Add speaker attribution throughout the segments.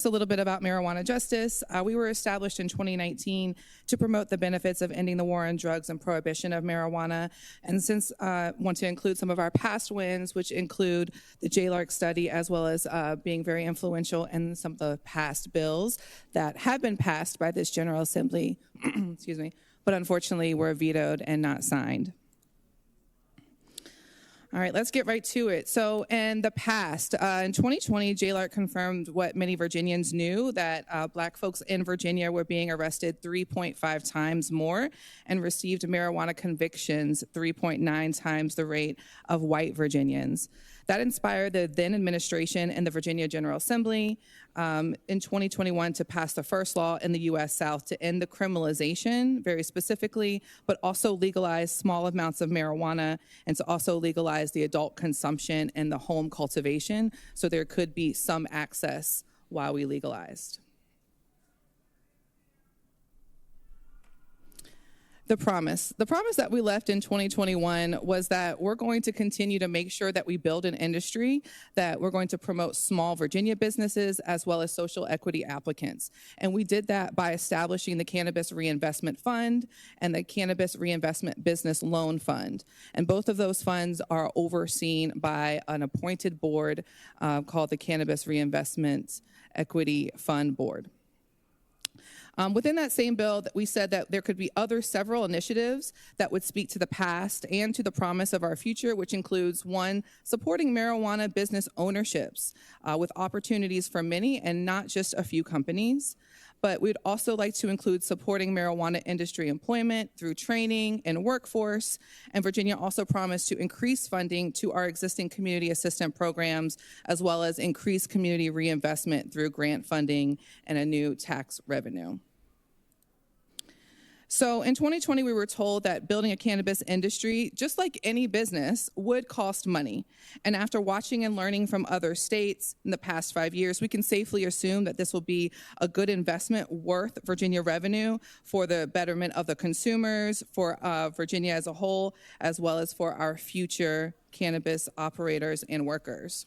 Speaker 1: A little bit about marijuana justice. We were established in 2019 to promote the benefits of ending the war on drugs and prohibition of marijuana. And since I want to include some of our past wins, which include the JLARC study, as well as being very influential in some of the past bills that have been passed by this General Assembly, excuse me, but unfortunately were vetoed and not signed. All right, let's get right to it. So in the past, in 2020, JLARC confirmed what many Virginians knew, that Black folks in Virginia were being arrested 3.5 times more and received marijuana convictions 3.9 times the rate of white Virginians. That inspired the then administration and the Virginia General Assembly in 2021 to pass the first law in the U.S. South to end the criminalization, very specifically, but also legalize small amounts of marijuana and to also legalize the adult consumption and the home cultivation, so there could be some access while we legalized. The promise that we left in 2021 was that we're going to continue to make sure that we build an industry, that we're going to promote small Virginia businesses as well as social equity applicants. And we did that by establishing the Cannabis Reinvestment Fund and the Cannabis Reinvestment Business Loan Fund. And both of those funds are overseen by an appointed board called the Cannabis Reinvestment Equity Fund Board. Within that same bill, we said that there could be several initiatives that would speak to the past and to the promise of our future, which includes, one, supporting marijuana business ownerships with opportunities for many and not just a few companies. But we'd also like to include supporting marijuana industry employment through training and workforce. And Virginia also promised to increase funding to our existing community assistant programs, as well as increase community reinvestment through grant funding and a new tax revenue. So in 2020, we were told that building a cannabis industry, just like any business, would cost money. And after watching and learning from other states in the past 5 years, we can safely assume that this will be a good investment worth Virginia revenue for the betterment of the consumers, for Virginia as a whole, as well as for our future cannabis operators and workers.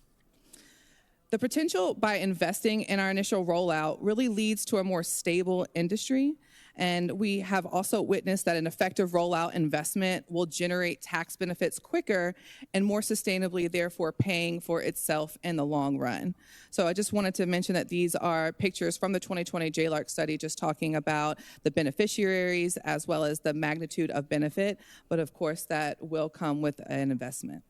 Speaker 1: The potential by investing in our initial rollout really leads to a more stable industry. And we have also witnessed that an effective rollout investment will generate tax benefits quicker and more sustainably, therefore paying for itself in the long run. So I just wanted to mention that these are pictures from the 2020 JLARC study, just talking about the beneficiaries as well as the magnitude of benefit. But of course, that will come with an investment.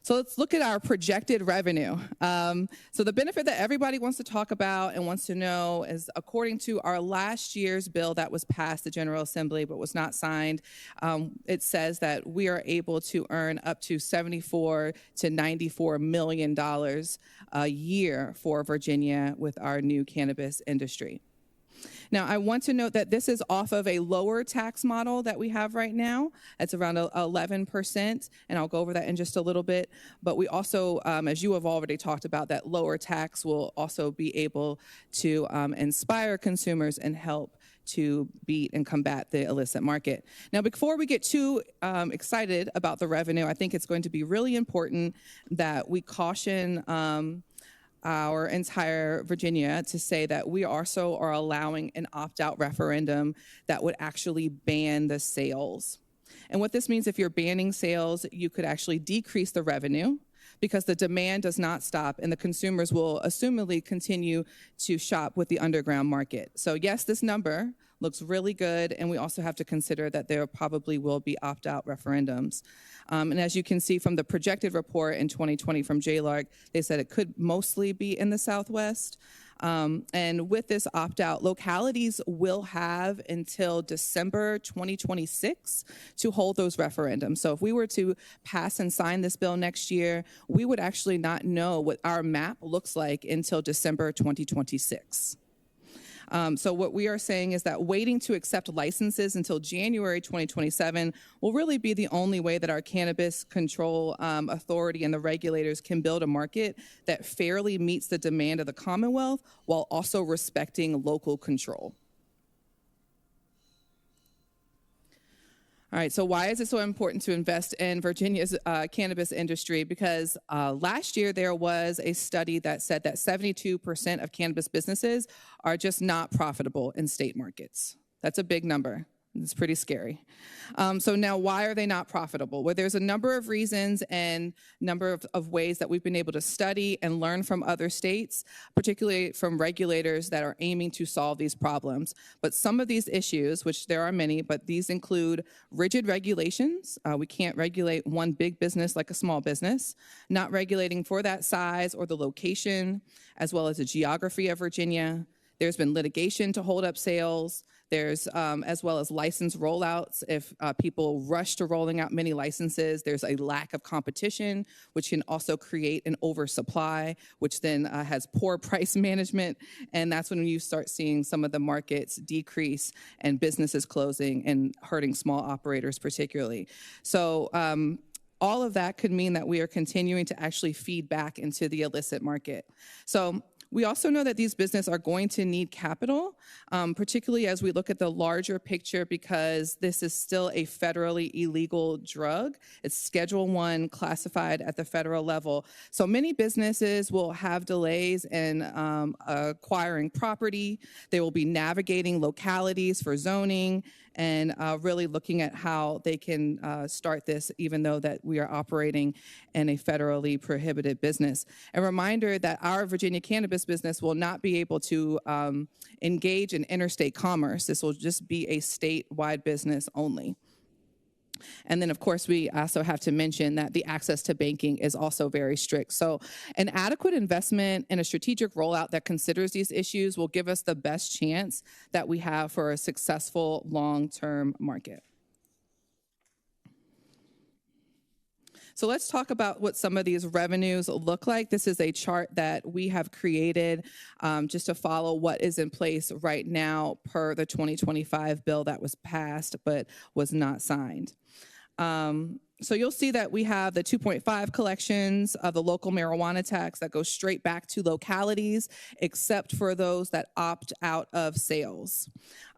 Speaker 1: So let's look at our projected revenue. So the benefit that everybody wants to talk about and wants to know is, according to our last year's bill that was passed the General Assembly but was not signed, it says that we are able to earn up to $74 to $94 million a year for Virginia with our new cannabis industry. Now, I want to note that this is off of a lower tax model that we have right now. It's around 11%, and I'll go over that in just a little bit. But we also, as you have already talked about, that lower tax will also be able to inspire consumers and help to beat and combat the illicit market. Now, before we get too excited about the revenue, I think it's going to be really important that we caution our entire Virginia to say that we also are allowing an opt-out referendum that would actually ban the sales. And what this means, if you're banning sales, you could actually decrease the revenue because the demand does not stop and the consumers will assumedly continue to shop with the underground market. So yes, this number looks really good, and we also have to consider that there probably will be opt-out referendums. And as you can see from the projected report in 2020 from JLARC, they said it could mostly be in the Southwest. And with this opt-out, localities will have until December 2026 to hold those referendums. So if we were to pass and sign this bill next year, we would actually not know what our map looks like until December 2026. So what we are saying is that waiting to accept licenses until January 2027 will really be the only way that our cannabis control authority and the regulators can build a market that fairly meets the demand of the Commonwealth while also respecting local control. All right, so why is it so important to invest in Virginia's cannabis industry? Because last year there was a study that said that 72% of cannabis businesses are just not profitable in state markets. That's a big number. It's pretty scary. So now, why are they not profitable? Well, there's a number of reasons and number of ways that we've been able to study and learn from other states, particularly from regulators that are aiming to solve these problems. But some of these issues, which there are many, but these include rigid regulations. We can't regulate one big business like a small business, not regulating for that size or the location, as well as the geography of Virginia. There's been litigation to hold up sales. There's, as well as license rollouts. If people rush to rolling out many licenses, there's a lack of competition, which can also create an oversupply, which then has poor price management. And that's when you start seeing some of the markets decrease and businesses closing and hurting small operators particularly. So all of that could mean that we are continuing to actually feed back into the illicit market. So we also know that these businesses are going to need capital, particularly as we look at the larger picture, because this is still a federally illegal drug. It's Schedule I classified at the federal level. So many businesses will have delays in acquiring property. They will be navigating localities for zoning and really looking at how they can start this, even though that we are operating in a federally prohibited business. A reminder that our Virginia cannabis business will not be able to engage in interstate commerce. This will just be a statewide business only. And then, of course, we also have to mention that the access to banking is also very strict. So an adequate investment and a strategic rollout that considers these issues will give us the best chance that we have for a successful long-term market. So let's talk about what some of these revenues look like. This is a chart that we have created just to follow what is in place right now per the 2025 bill that was passed but was not signed. So you'll see that we have the 2.5 collections of the local marijuana tax that goes straight back to localities, except for those that opt out of sales.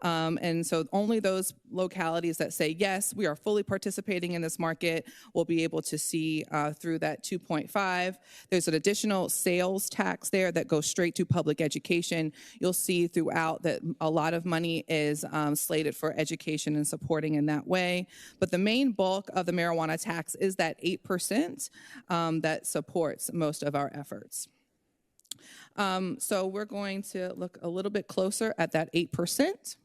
Speaker 1: And so only those localities that say, yes, we are fully participating in this market will be able to see through that 2.5. There's an additional sales tax there that goes straight to public education. You'll see throughout that a lot of money is slated for education and supporting in that way. But the main bulk of the marijuana tax is that 8% that supports most of our efforts. So we're going to look a little bit closer at that 8%.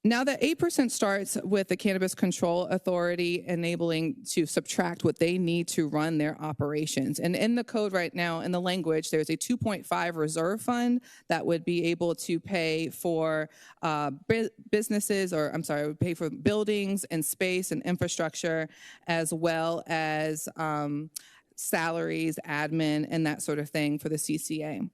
Speaker 1: Now that 8% starts with the Cannabis Control Authority enabling to subtract what they need to run their operations. And in the code right now, in the language, there's a 2.5 reserve fund that would be able to pay for businesses, or I'm sorry, would pay for buildings and space and infrastructure, as well as salaries, admin, and that sort of thing for the CCA.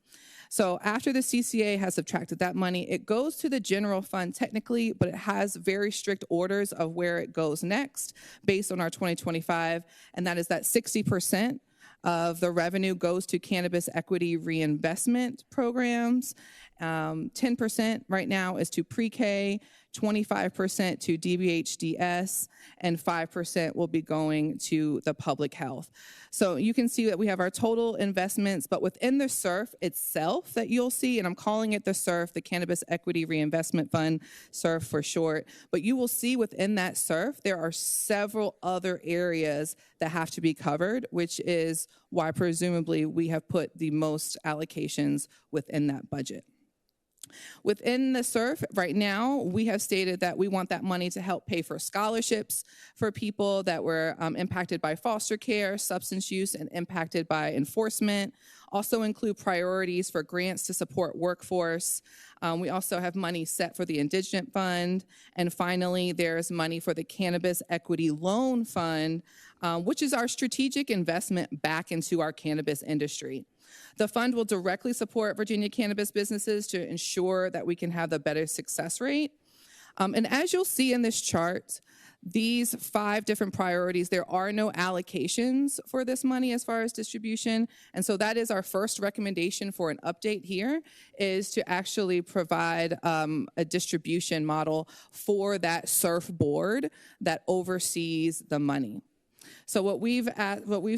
Speaker 1: So after the CCA has subtracted that money, it goes to the general fund technically, but it has very strict orders of where it goes next based on our 2025, and that is that 60% of the revenue goes to cannabis equity reinvestment programs. 10% right now is to pre-K, 25% to DBHDS, and 5% will be going to the public health. So you can see that we have our total investments, but within the SERF itself that you'll see, and I'm calling it the SERF, the Cannabis Equity Reinvestment Fund, SERF for short, but you will see within that SERF, there are several other areas that have to be covered, which is why presumably we have put the most allocations within that budget. Within the SERF right now, we have stated that we want that money to help pay for scholarships for people that were impacted by foster care, substance use, and impacted by enforcement. Also include priorities for grants to support workforce. We also have money set for the Indigent Fund. And finally, there's money for the Cannabis Equity Loan Fund, which is our strategic investment back into our cannabis industry. The fund will directly support Virginia cannabis businesses to ensure that we can have the better success rate. And as you'll see in this chart, These 5 different priorities, there are no allocations for this money as far as distribution. And so that is our first recommendation for an update here, is to actually provide a distribution model for that SURF board that oversees the money. So what we've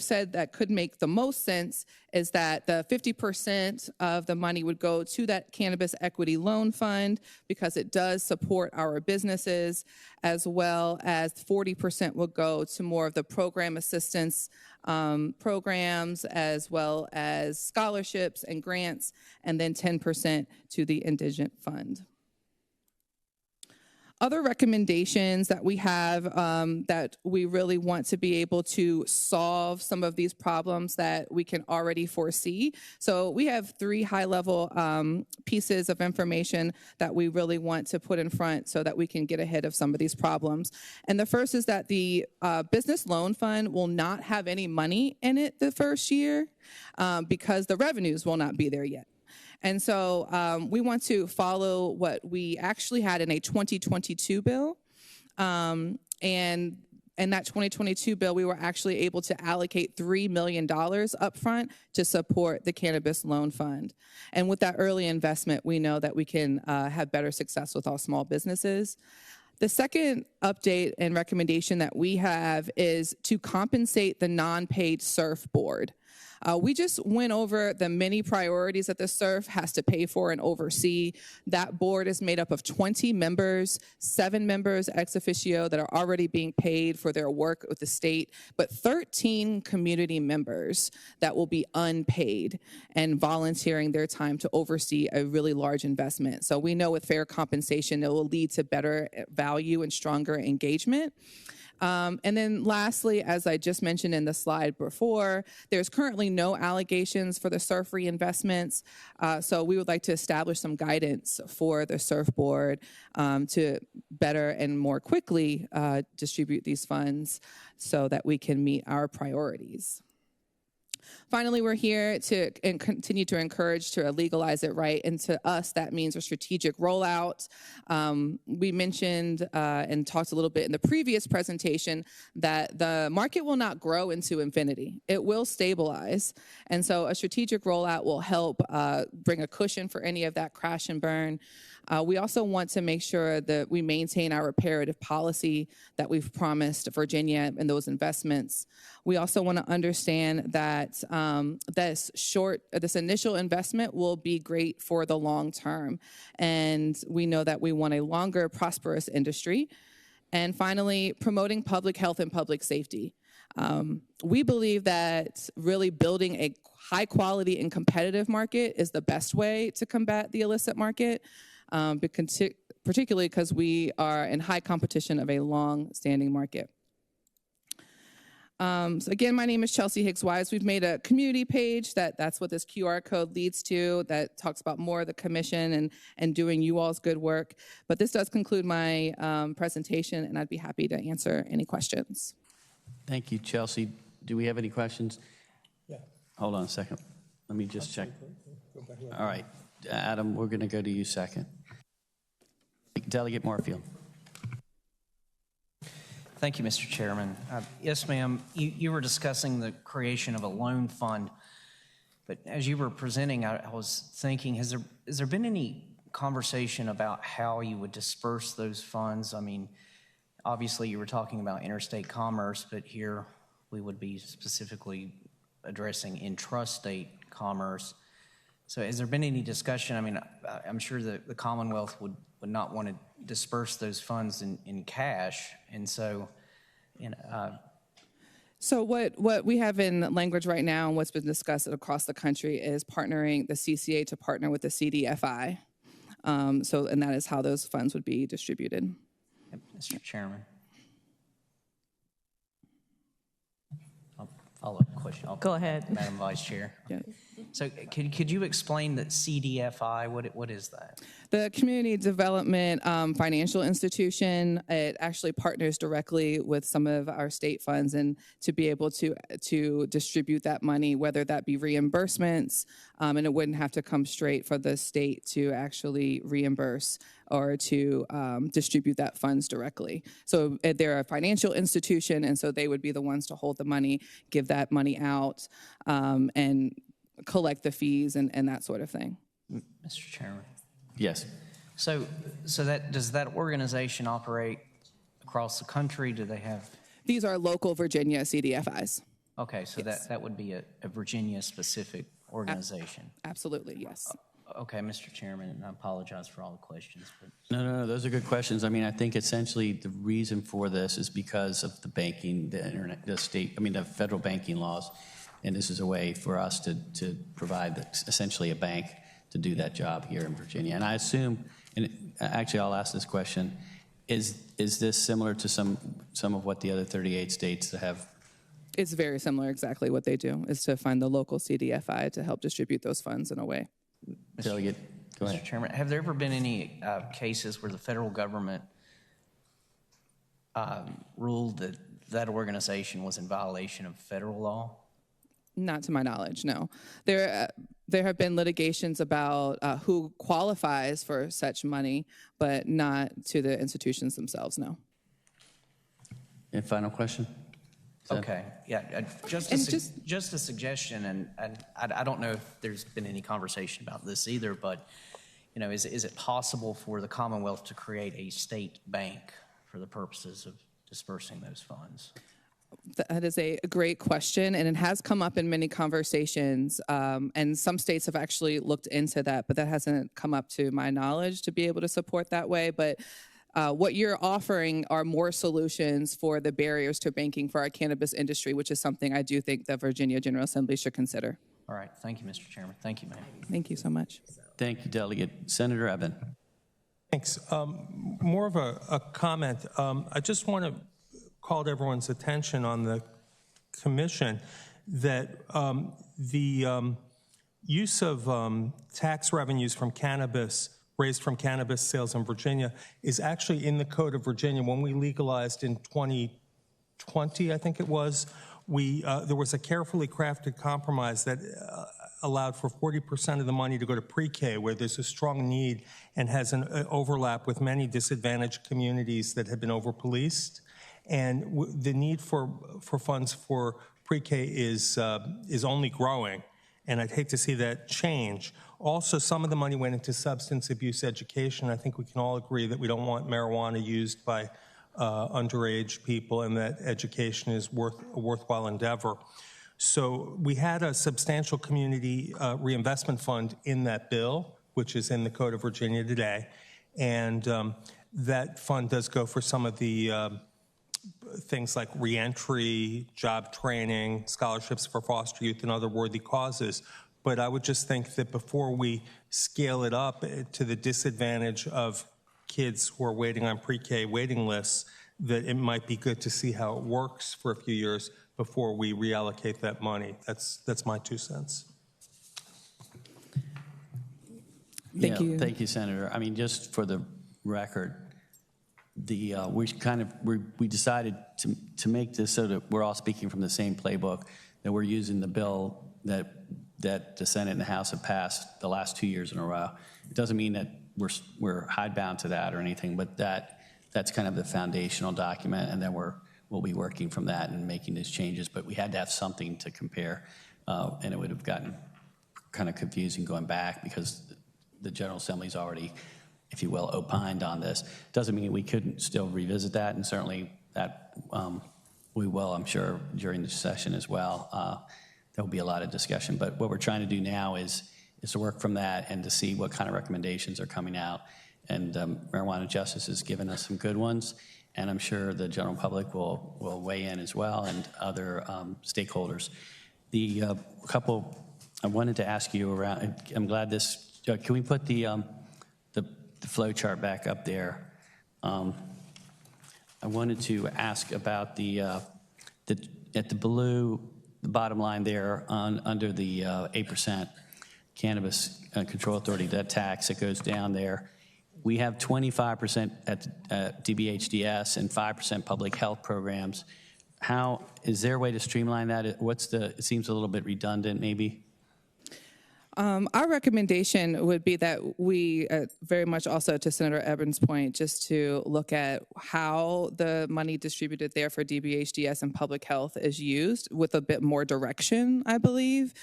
Speaker 1: said that could make the most sense is that the 50% of the money would go to that Cannabis Equity Loan Fund because it does support our businesses, as well as 40% will go to more of the program assistance programs, as well as scholarships and grants, and then 10% to the Indigent Fund. Other recommendations that we have that we really want to be able to solve some of these problems that we can already foresee. So we have 3 high-level pieces of information that we really want to put in front so that we can get ahead of some of these problems. And the first is that the Business Loan Fund will not have any money in it the first year because the revenues will not be there yet. And so we want to follow what we actually had in a 2022 bill. And in that 2022 bill, we were actually able to allocate $3 million upfront to support the Cannabis Loan Fund. And with that early investment, we know that we can have better success with all small businesses. The second update and recommendation that we have is to compensate the non-paid SURF board. We just went over the many priorities that the SURF has to pay for and oversee. That board is made up of 20 members, 7 members ex officio that are already being paid for their work with the state, but 13 community members that will be unpaid and volunteering their time to oversee a really large investment. So we know with fair compensation, it will lead to better value and stronger engagement. And then lastly, as I just mentioned in the slide before, there's currently no allegations for the SURF reinvestments. So we would like to establish some guidance for the SURF board to better and more quickly distribute these funds so that we can meet our priorities. Finally, we're here to continue to encourage to legalize it right, and to us, that means a strategic rollout. We mentioned and talked a little bit in the previous presentation that the market will not grow into infinity. It will stabilize, and so a strategic rollout will help bring a cushion for any of that crash and burn. We also want to make sure that we maintain our reparative policy that we've promised Virginia and those investments. We also want to understand that this initial investment will be great for the long term. And we know that we want a longer, prosperous industry. And finally, promoting public health and public safety. We believe that really building a high quality and competitive market is the best way to combat the illicit market. Particularly because we are in high competition of a long-standing market. So again, my name is Chelsea Higgs Wise. We've made a community page that's what this QR code leads to, that talks about more of the commission and doing you all's good work. But this does conclude my presentation, and I'd be happy to answer any questions.
Speaker 2: Thank you, Chelsea. Do we have any questions?
Speaker 3: Yeah.
Speaker 2: Hold on a second. Let me just check. All right. Adam, we're going to go to you second. Delegate Moorfield.
Speaker 4: Thank you, Mr. Chairman. Yes, ma'am, you were discussing the creation of a loan fund, but as you were presenting, I was thinking, has there been any conversation about how you would disperse those funds? I mean, obviously you were talking about interstate commerce, but here we would be specifically addressing intrastate commerce. So has there been any discussion? I mean, I'm sure that the Commonwealth would not want to disperse those funds in cash. And so,
Speaker 1: So what we have in language right now and what's been discussed across the country is partnering the CCA to partner with the CDFI. And that is how those funds would be distributed.
Speaker 4: Mr. Chairman. Follow-up question.
Speaker 5: Go ahead.
Speaker 4: Madam Vice Chair.
Speaker 1: Yeah.
Speaker 4: So could you explain that CDFI, what is that?
Speaker 1: The Community Development Financial Institution, it actually partners directly with some of our state funds and to be able to distribute that money, whether that be reimbursements, and it wouldn't have to come straight for the state to actually reimburse or to distribute that funds directly. So they're a financial institution, and so they would be the ones to hold the money, give that money out, and collect the fees and that sort of thing.
Speaker 4: Mr. Chairman.
Speaker 2: Yes.
Speaker 4: So does that organization operate across the country? Do they have?
Speaker 1: These are local Virginia CDFIs.
Speaker 4: Okay, so yes. that would be a Virginia-specific organization.
Speaker 1: Absolutely, yes.
Speaker 4: Okay, Mr. Chairman, and I apologize for all the questions. But...
Speaker 2: No, those are good questions. I mean, I think essentially the reason for this is because of the banking, the federal banking laws, and this is a way for us to provide essentially a bank to do that job here in Virginia. And I assume, and actually I'll ask this question, is this similar to some of what the other 38 states that have?
Speaker 1: It's very similar. Exactly what they do is to find the local CDFI to help distribute those funds in a way.
Speaker 2: Delegate, go ahead.
Speaker 4: Mr. Chairman, have there ever been any cases where the federal government ruled that that organization was in violation of federal law?
Speaker 1: Not to my knowledge, no. There have been litigations about who qualifies for such money, but not to the institutions themselves, no.
Speaker 2: And final question?
Speaker 4: Okay, yeah, just a suggestion, and I don't know if there's been any conversation about this either, but you know, is it possible for the Commonwealth to create a state bank for the purposes of dispersing those funds?
Speaker 1: That is a great question, and it has come up in many conversations, and some states have actually looked into that, but that hasn't come up to my knowledge to be able to support that way. But what you're offering are more solutions for the barriers to banking for our cannabis industry, which is something I do think the Virginia General Assembly should consider.
Speaker 4: All right. Thank you, Mr. Chairman. Thank you, ma'am.
Speaker 1: Thank you so much.
Speaker 2: Thank you, Delegate. Senator Eben.
Speaker 3: Thanks. More of a comment. I just want to call to everyone's attention on the commission that the use of tax revenues from cannabis raised from cannabis sales in Virginia is actually in the Code of Virginia. When we legalized in 2020, I think it was, there was a carefully crafted compromise that allowed for 40% of the money to go to pre-K, where there's a strong need and has an overlap with many disadvantaged communities that have been over-policed. And the need for funds for pre-K is only growing, and I'd hate to see that change. Also, some of the money went into substance abuse education. I think we can all agree that we don't want marijuana used by underage people, and that education is a worthwhile endeavor. So we had a substantial community reinvestment fund in that bill, which is in the Code of Virginia today, and that fund does go for some of the things like reentry, job training, scholarships for foster youth, and other worthy causes. But I would just think that before we scale it up to the disadvantage of kids who are waiting on pre-K waiting lists, that it might be good to see how it works for a few years before we reallocate that money. That's my 2 cents.
Speaker 1: Thank you.
Speaker 2: Thank you, Senator. I mean, just for the record, we decided to make this so that we're all speaking from the same playbook, that we're using the bill that the Senate and the House have passed the last 2 years in a row. It doesn't mean that we're hidebound to that or anything, but that's kind of the foundational document, and then we'll be working from that and making these changes. But we had to have something to compare, and it would have gotten kind of confusing going back because the General Assembly's already, if you will, opined on this. Doesn't mean we couldn't still revisit that, and certainly that we will, I'm sure, during the session as well. There will be a lot of discussion, but what we're trying to do now is to work from that and to see what kind of recommendations are coming out. And Marijuana Justice has given us some good ones, and I'm sure the general public will weigh in as well, and other stakeholders. The couple I wanted to ask you around, I'm glad this, can we put the flow chart back up there? I wanted to ask about at the blue the bottom line there under the 8% Cannabis Control Authority, that tax that goes down there. We have 25% at DBHDS and 5% public health programs. How is there a way to streamline that? It seems a little bit redundant, maybe.
Speaker 1: Our recommendation would be that we very much also, to Senator Evans' point, just to look at how the money distributed there for DBHDS and public health is used with a bit more direction, I believe.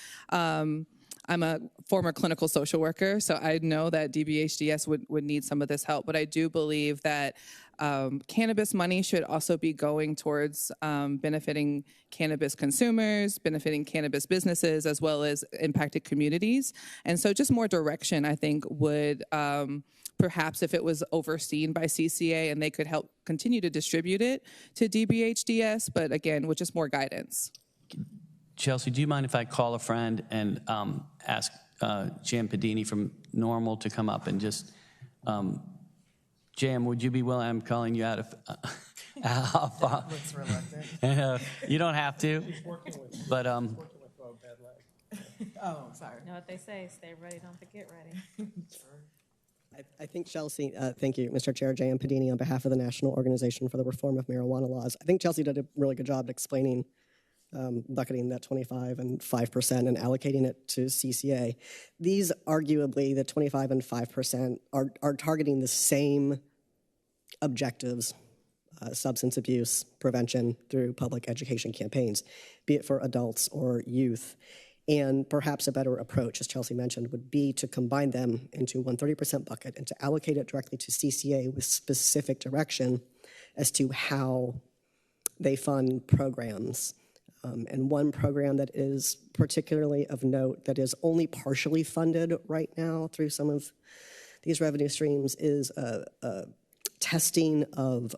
Speaker 1: I'm a former clinical social worker, so I know that DBHDS would need some of this help, but I do believe that cannabis money should also be going towards benefiting cannabis consumers, benefiting cannabis businesses, as well as impacted communities. And so just more direction, I think, would perhaps, if it was overseen by CCA and they could help continue to distribute it to DBHDS, but again, with just more guidance.
Speaker 2: Chelsea, do you mind if I call a friend and ask Jan Padini from Normal to come up and just, Jan, would you be willing? I'm calling you out of.
Speaker 5: Looks reluctant.
Speaker 2: You don't have to, but
Speaker 5: Oh, sorry.
Speaker 6: You know what they say, stay ready, don't forget ready.
Speaker 7: I think Chelsea, thank you, Mr. Chair, J.M. Padini, on behalf of the National Organization for the Reform of Marijuana Laws. I think Chelsea did a really good job explaining bucketing that 25 and 5% and allocating it to CCA. These, arguably, the 25 and 5% are targeting the same objectives, substance abuse prevention through public education campaigns, be it for adults or youth. And perhaps a better approach, as Chelsea mentioned, would be to combine them into one 30% bucket and to allocate it directly to CCA with specific direction as to how they fund programs. And one program that is particularly of note that is only partially funded right now through some of these revenue streams is testing of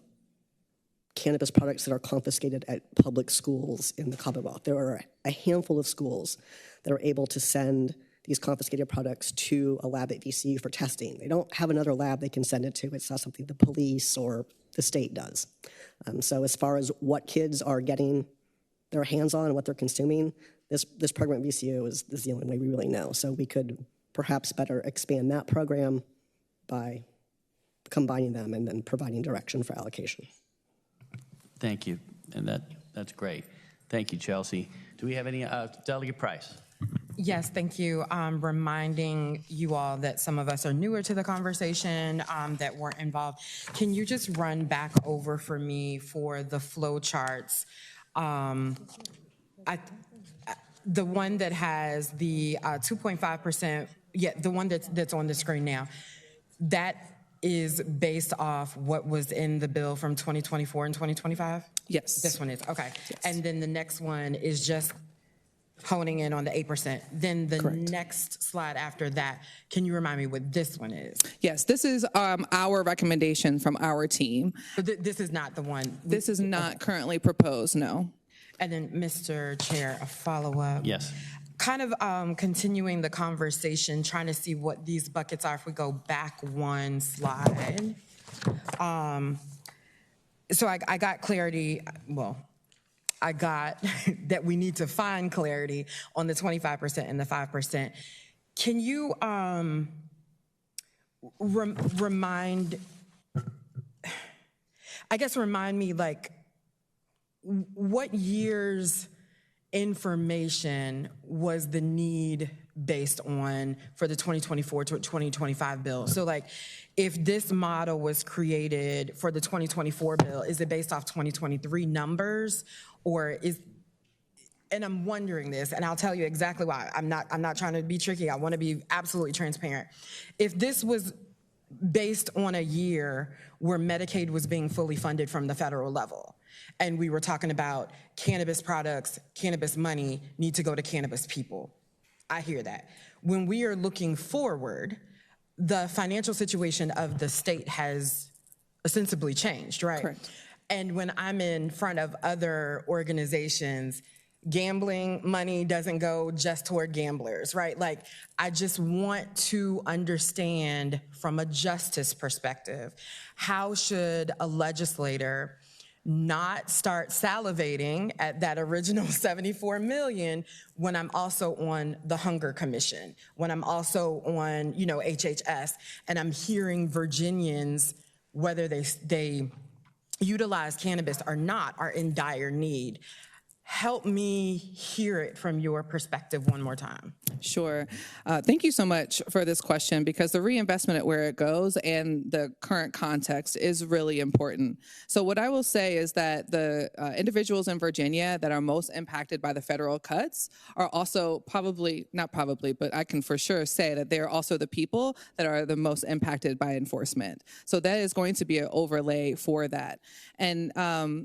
Speaker 7: cannabis products that are confiscated at public schools in the Commonwealth. There are a handful of schools that are able to send these confiscated products to a lab at VCU for testing. They don't have another lab they can send it to. It's not something the police or the state does. So as far as what kids are getting their hands on and what they're consuming, this program at VCU is the only way we really know. So we could perhaps better expand that program by combining them and then providing direction for allocation.
Speaker 2: thank you, and that's great. Thank you, Chelsea. Do we have any, Delegate Price?
Speaker 8: Yes, thank you. Reminding you all that some of us are newer to the conversation, that weren't involved. Can you just run back over for me for the flow charts? The one that has the 2.5%, yeah, the one that's on the screen now, that is based off what was in the bill from 2024 and 2025?
Speaker 1: Yes.
Speaker 8: This one is, okay.
Speaker 1: Yes.
Speaker 8: And then the next one is just honing in on the 8%. Then the
Speaker 1: Correct.
Speaker 8: next slide after that, can you remind me what this one is?
Speaker 1: Yes, this is our recommendation from our team.
Speaker 8: So this is not the one.
Speaker 1: This is not currently proposed, no.
Speaker 8: And then, Mr. Chair, a follow-up.
Speaker 2: Yes.
Speaker 8: Kind of continuing the conversation, trying to see what these buckets are if we go back one slide. So I got clarity, well, I got that we need to find clarity on the 25% and the 5%. Can you remind me, like, what year's information was the need based on for the 2024 to 2025 bill? So, like, if this model was created for the 2024 bill, is it based off 2023 numbers, or is? And I'm wondering this, and I'll tell you exactly why. I'm not trying to be tricky. I want to be absolutely transparent. If this was based on a year where Medicaid was being fully funded from the federal level, and we were talking about cannabis products, cannabis money need to go to cannabis people, I hear that. When we are looking forward, the financial situation of the state has ostensibly changed, right?
Speaker 1: Correct.
Speaker 8: And when I'm in front of other organizations, gambling money doesn't go just toward gamblers, right? Like, I just want to understand from a justice perspective, how should a legislator not start salivating at that original 74 million when I'm also on the Hunger Commission, when I'm also on, HHS, and I'm hearing Virginians, whether they utilize cannabis or not, are in dire need. Help me hear it from your perspective one more time.
Speaker 1: Sure. Thank you so much for this question, because the reinvestment at where it goes and the current context is really important. So what I will say is that the individuals in Virginia that are most impacted by the federal cuts are also not probably, but I can for sure say that they're also the people that are the most impacted by enforcement. So that is going to be an overlay for that. And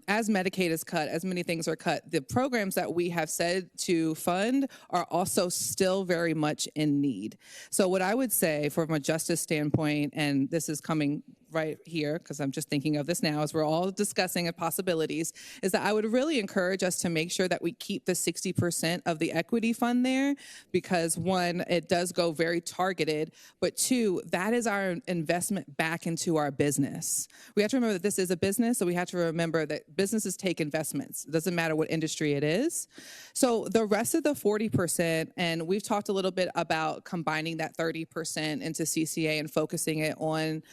Speaker 1: as Medicaid is cut, as many things are cut, the programs that we have said to fund are also still very much in need. So what I would say from a justice standpoint, and this is coming right here, because I'm just thinking of this now as we're all discussing possibilities, is that I would really encourage us to make sure that we keep the 60% of the equity fund there, because one, it does go very targeted, but two, that is our investment back into our business. We have to remember that this is a business, so we have to remember that businesses take investments. It doesn't matter what industry it is. So the rest of the 40%, and we've talked a little bit about combining that 30% into CCA and focusing it on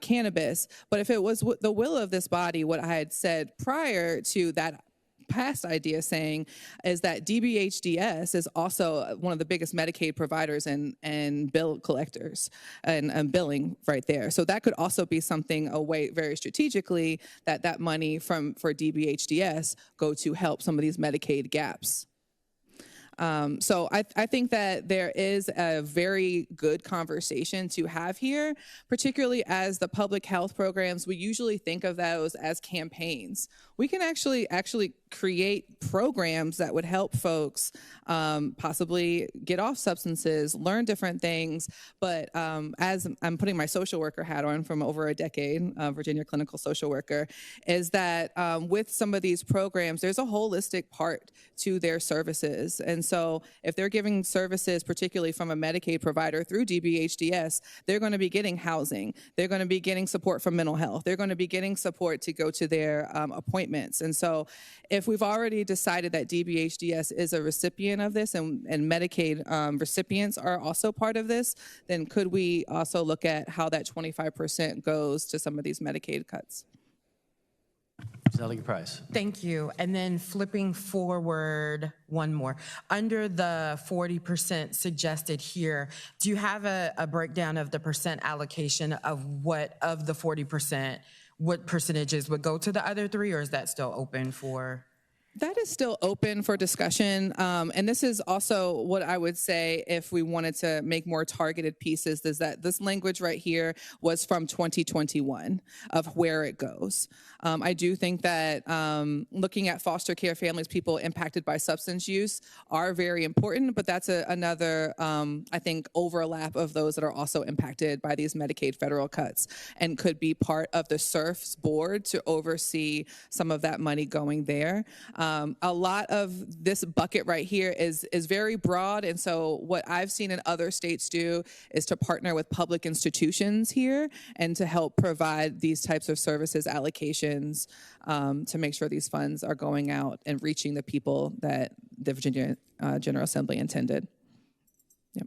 Speaker 1: cannabis, but if it was the will of this body, what I had said prior to that past idea saying is that DBHDS is also one of the biggest Medicaid providers and bill collectors and billing right there. So that could also be something, a way very strategically that money for DBHDS go to help some of these Medicaid gaps. So I think that there is a very good conversation to have here, particularly as the public health programs, we usually think of those as campaigns. We can actually create programs that would help folks possibly get off substances, learn different things. But as I'm putting my social worker hat on from over a decade, Virginia clinical social worker, is that with some of these programs, there's a holistic part to their services. And so if they're giving services, particularly from a Medicaid provider through DBHDS, they're going to be getting housing. They're going to be getting support from mental health. They're going to be getting support to go to their appointments. And so if we've already decided that DBHDS is a recipient of this and Medicaid recipients are also part of this, then could we also look at how that 25% goes to some of these Medicaid cuts?
Speaker 2: Delegate Price.
Speaker 8: Thank you. And then flipping forward one more. Under the 40% suggested here, do you have a breakdown of the percent allocation of what of the 40%, what percentages would go to the other three, or is that still open for?
Speaker 1: That is still open for discussion. And this is also what I would say if we wanted to make more targeted pieces, is that this language right here was from 2021 of where it goes. I do think that looking at foster care families, people impacted by substance use are very important, but that's another, I think, overlap of those that are also impacted by these Medicaid federal cuts and could be part of the SERF's board to oversee some of that money going there. A lot of this bucket right here is very broad, and so what I've seen in other states do is to partner with public institutions here and to help provide these types of services allocations to make sure these funds are going out and reaching the people that the Virginia General Assembly intended. Yep.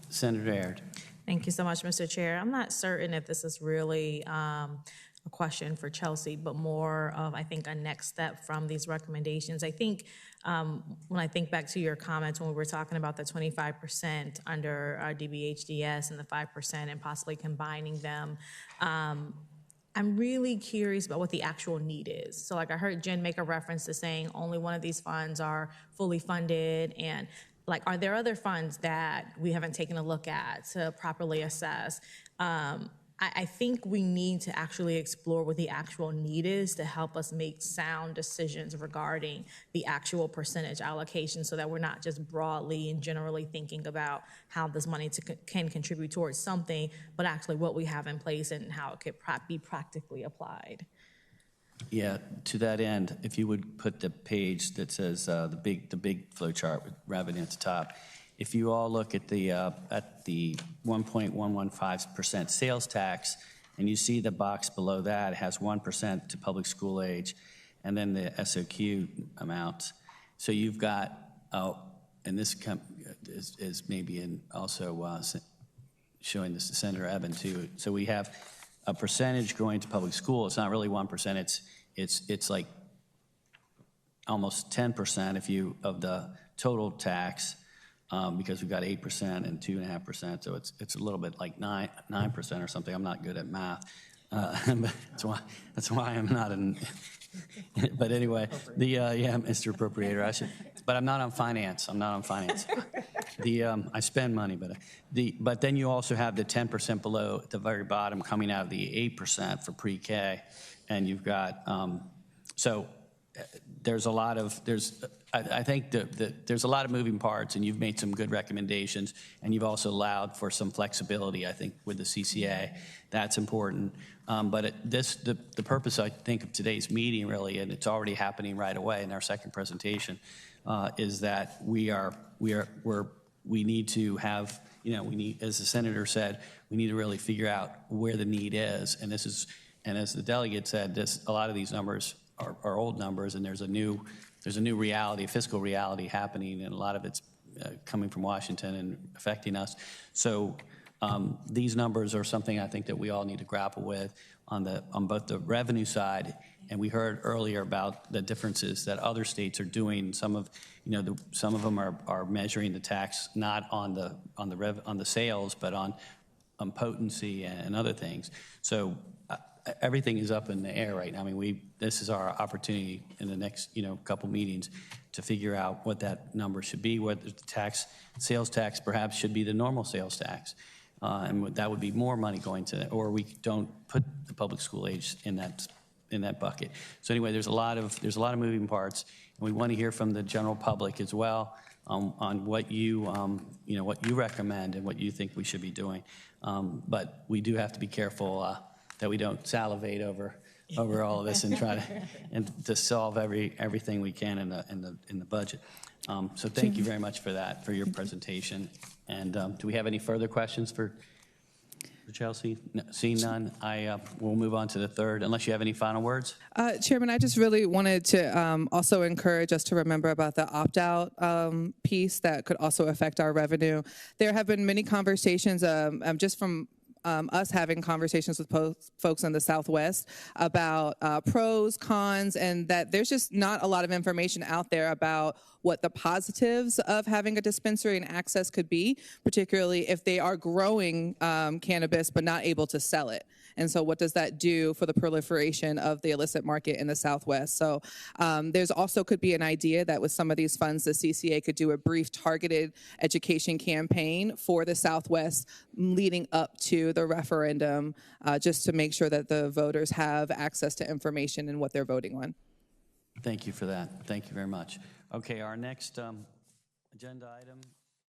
Speaker 2: Senator Aird.
Speaker 6: Thank you so much, Mr. Chair. I'm not certain if this is really a question for Chelsea, but more of, I think, a next step from these recommendations. I think when I think back to your comments when we were talking about the 25% under our DBHDS and the 5% and possibly combining them, I'm really curious about what the actual need is. So like I heard Jen make a reference to saying only one of these funds are fully funded, and like, are there other funds that we haven't taken a look at to properly assess? I think we need to actually explore what the actual need is to help us make sound decisions regarding the actual percentage allocation, so that we're not just broadly and generally thinking about how this money can contribute towards something, but actually what we have in place and how it could be practically applied.
Speaker 2: Yeah, to that end, if you would put the page that says the big flow chart with revenue at the top. If you all look at the 1.115% sales tax and you see the box below that has 1% to public school age, and then the SOQ amount. So you've got, and this is maybe in also showing this to Senator Eben too. So we have a percentage going to public school. It's not really 1%. It's like almost 10% of the total tax, because we've got 8% and 2.5%. So it's a little bit like 9% or something. I'm not good at math. But that's why I'm not in. But anyway, Mr. Appropriator, but I'm not on finance. I spend money, but then you also have the 10% below at the very bottom coming out of the 8% for pre-K, and you've got there's a lot of I think there's a lot of moving parts, and you've made some good recommendations, and you've also allowed for some flexibility, I think, with the CCA. That's important. But the purpose, I think, of today's meeting really, and it's already happening right away in our second presentation, is that we need to have, as the senator said, we need to really figure out where the need is, and as the delegate said, a lot of these numbers are old numbers, and there's a new reality, a fiscal reality happening, and a lot of it's coming from Washington and affecting us. So these numbers are something I think that we all need to grapple with on both the revenue side, and we heard earlier about the differences that other states are doing. Some of them are measuring the tax not on the sales, but on potency and other things. So everything is up in the air right now. I mean, this is our opportunity in the next, couple meetings to figure out what that number should be, whether the sales tax perhaps should be the normal sales tax. And that would be more money going to that, or we don't put the public school age in that bucket. So anyway, there's a lot of moving parts, and we want to hear from the general public as well on what you recommend and what you think we should be doing. But we do have to be careful that we don't salivate over all of this and try to solve everything we can in the budget. So thank you very much for that, for your presentation. And do we have any further questions for Chelsea? No, seeing none, we'll move on to the third, unless you have any final words.
Speaker 1: Chairman, I just really wanted to also encourage us to remember about the opt-out piece that could also affect our revenue. There have been many conversations just from us having conversations with folks in the Southwest about pros, cons, and that there's just not a lot of information out there about what the positives of having a dispensary and access could be, particularly if they are growing cannabis but not able to sell it. And so what does that do for the proliferation of the illicit market in the Southwest? So there's also could be an idea that with some of these funds, the CCA could do a brief targeted education campaign for the Southwest leading up to the referendum, just to make sure that the voters have access to information and what they're voting on.
Speaker 2: Thank you for that. Thank you very much. Okay, our next agenda item